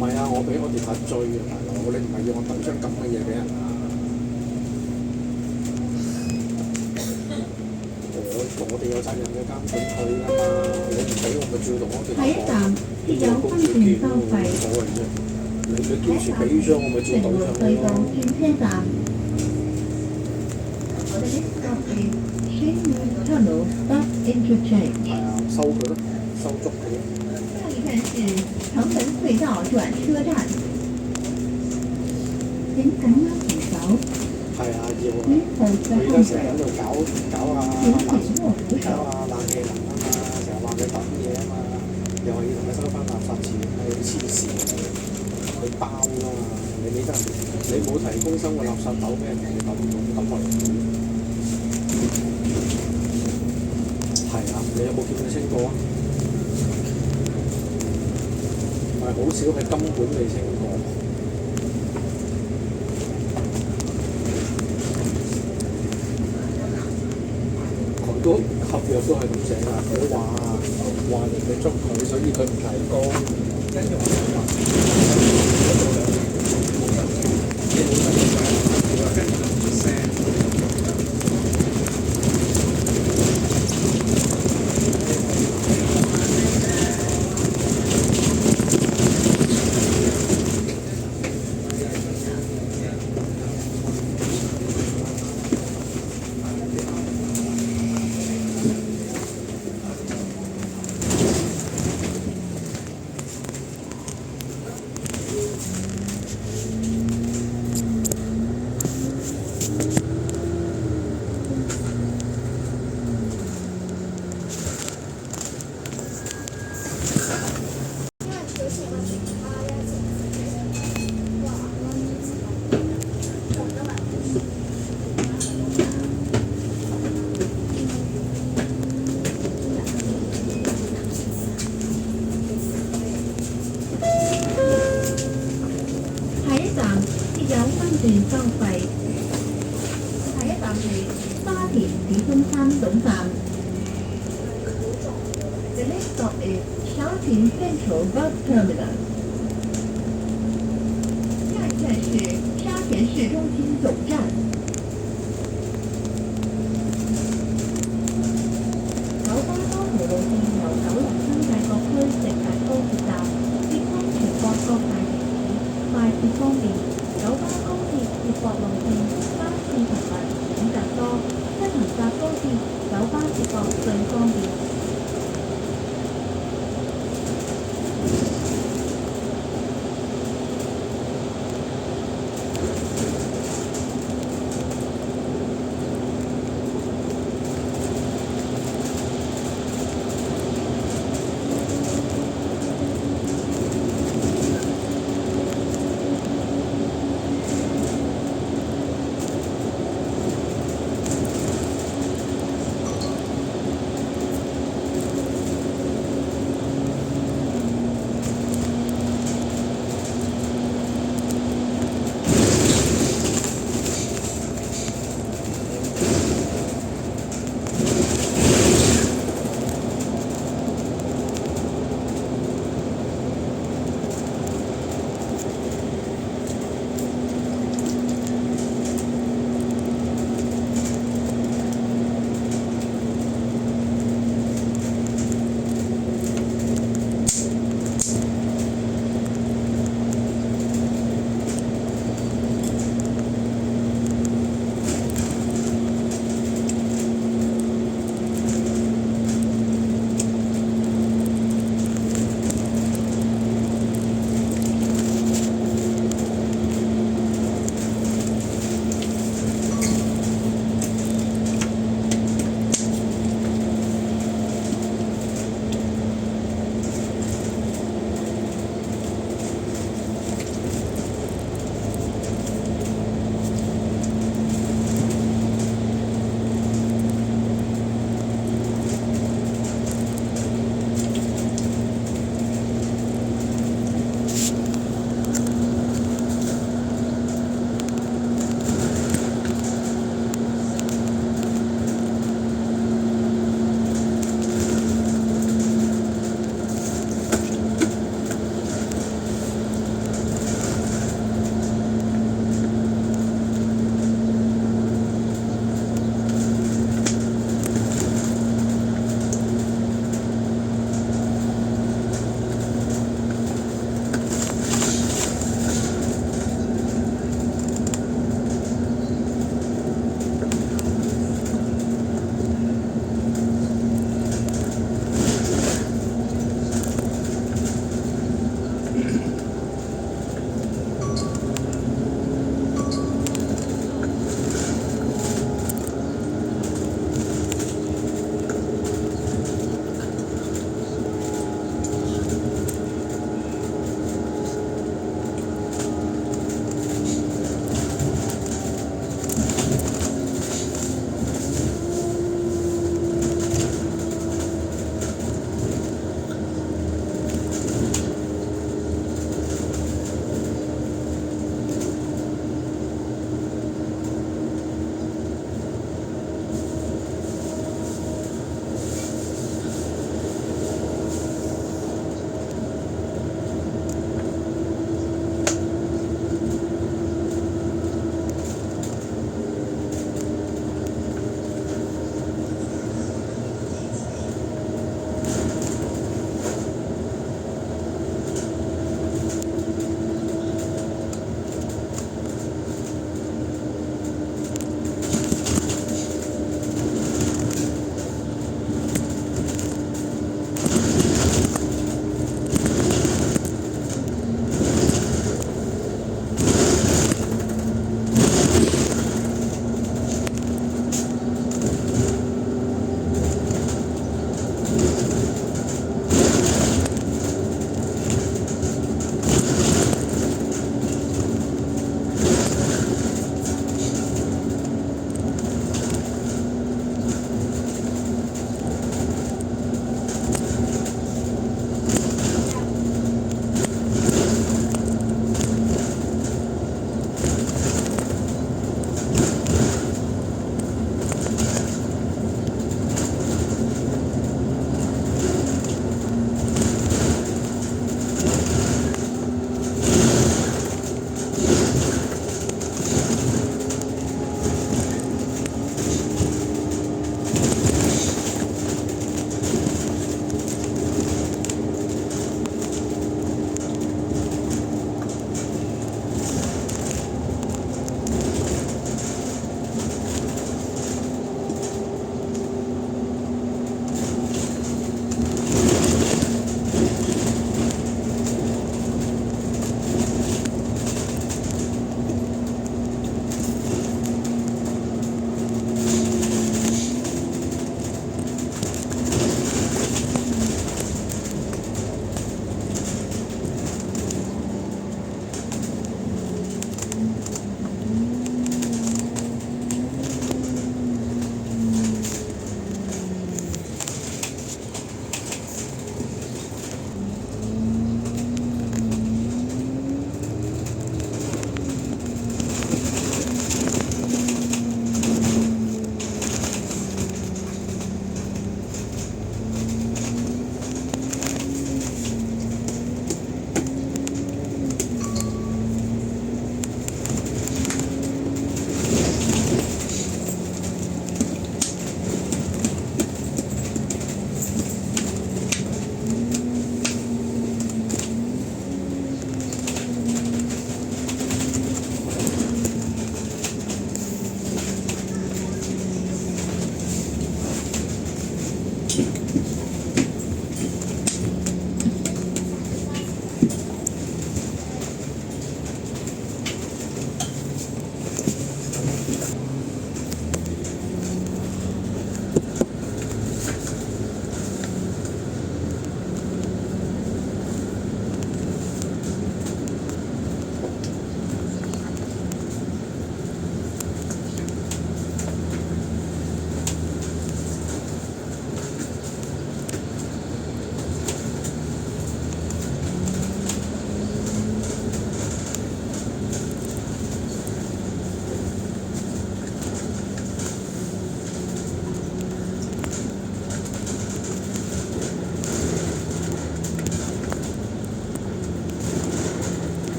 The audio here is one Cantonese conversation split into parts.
係啊，我俾我電話追啊，大佬，你唔係要我抌張咁嘅嘢俾人啊？我哋有責任嘅監管佢㗎嘛，你唔俾我咪照同我電話講，邊有高條件冇所謂啫。你叫時俾張我咪照賭上去咯。係啊，收佢咯，收足佢咯。下一站是城门隧道转车站。請緊握扶手。係啊，要啊。佢而家成日喺度搞冷氣能啊嘛，成日話佢抌嘢啊嘛，又話要同佢收翻垃圾錢，係黐線嘅。佢包㗎嘛，你理得人哋？你冇提供生活垃圾袋俾人哋，你抌落嚟點？係啊，你有冇見佢清過啊？唔係好少，係根本未清過。佢個合約都係咁寫㗎，佢話人哋捉佢，所以佢唔提供。跟住收費。下一站係沙田市中山總站。The next stop is Shaoxing Central Bus Terminal。下一站是沙田市中心總站。九巴多條路線由九龍新界各區直達高鐵站，接通全國各大城市，快捷方便。九巴高鐵接駁路線巴士頻密，選擇多，西行搭高鐵，九巴接駁最方便。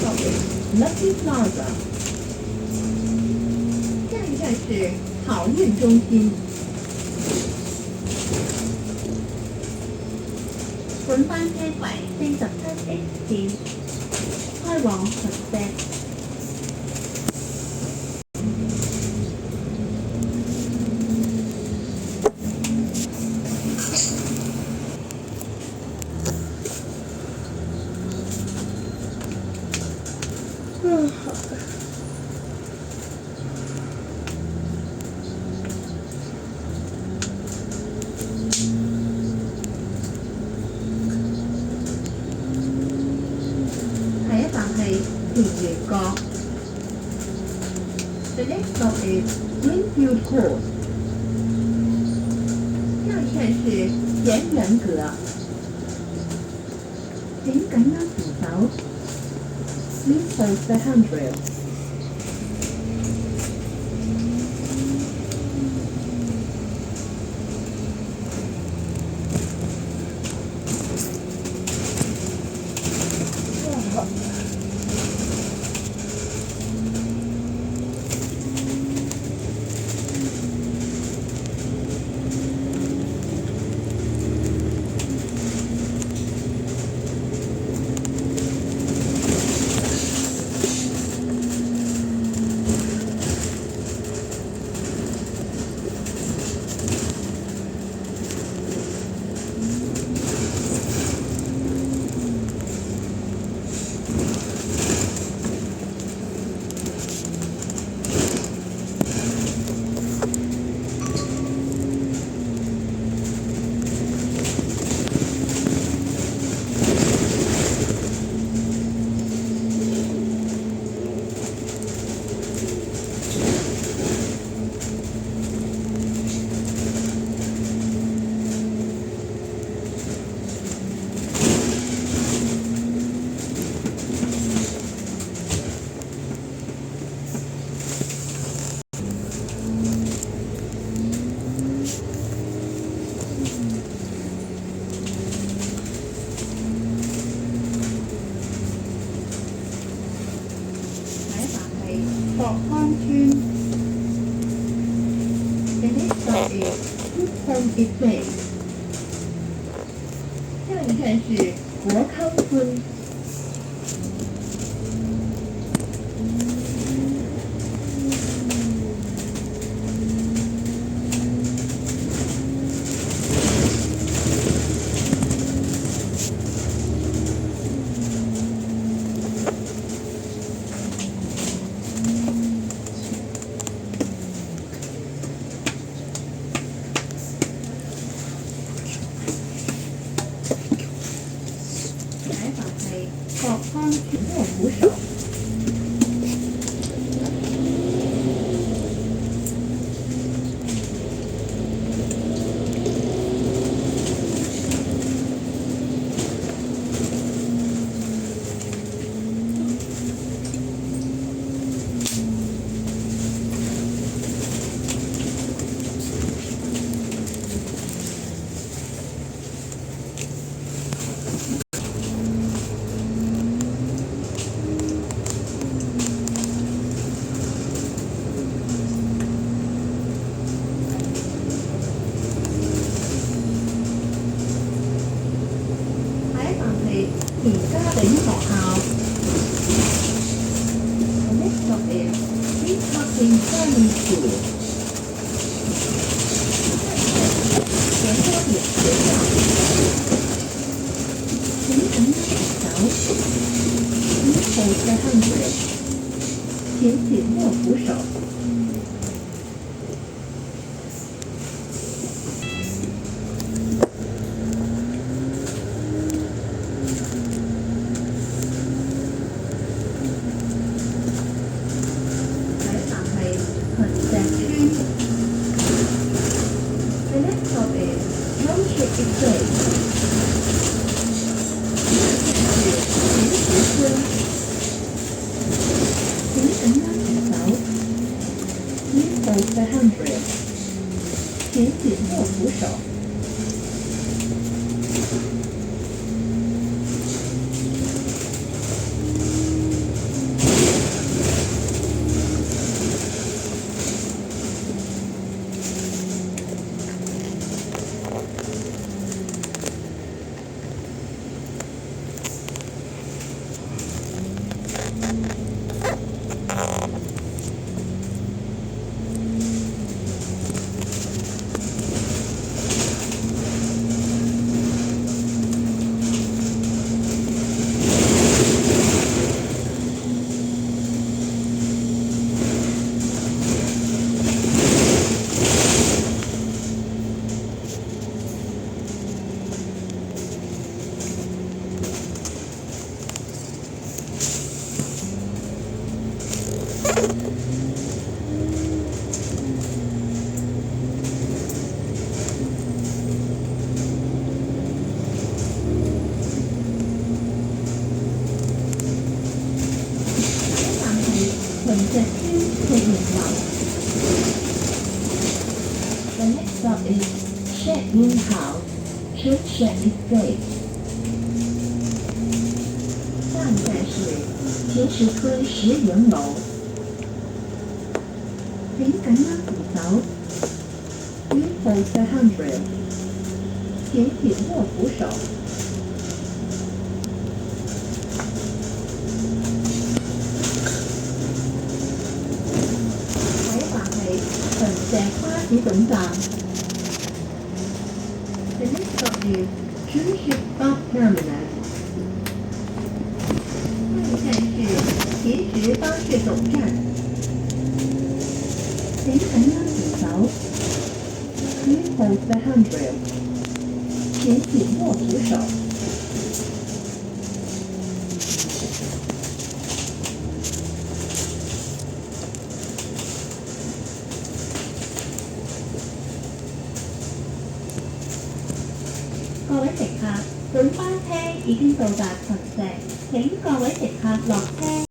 stop is Lucky Plaza。下一站是好运中心。本班車為47X 線，開往神石。下一站係田園角。The next stop is Greenfield Court。下一站是田園閣。請緊握扶手。Please hold the handrail。博康村。The next stop is Woodhome Estate。下一站是國康村。博康村卧虎手。田家炳學校。The next stop is East Hocking Primary School。田家炳學校。請緊握扶手。Please hold the handrail。請緊握扶手。The next stop is Township Estate。田池村。請緊握扶手。Please hold the handrail。請緊握扶手。但係秦石川去迎樓。The next stop is Shed Moon House, Church Estate。下一站是秦石村石营樓。請緊握扶手。Please hold the handrail。請緊握扶手。睇法係秦石巴士總站。The next stop is Chunship Bus Terminus。下一站是秦石巴士總站。請緊握扶手。Please hold the handrail。請緊握扶手。各位乘客，本班車已經到達秦石，請各位乘客落車。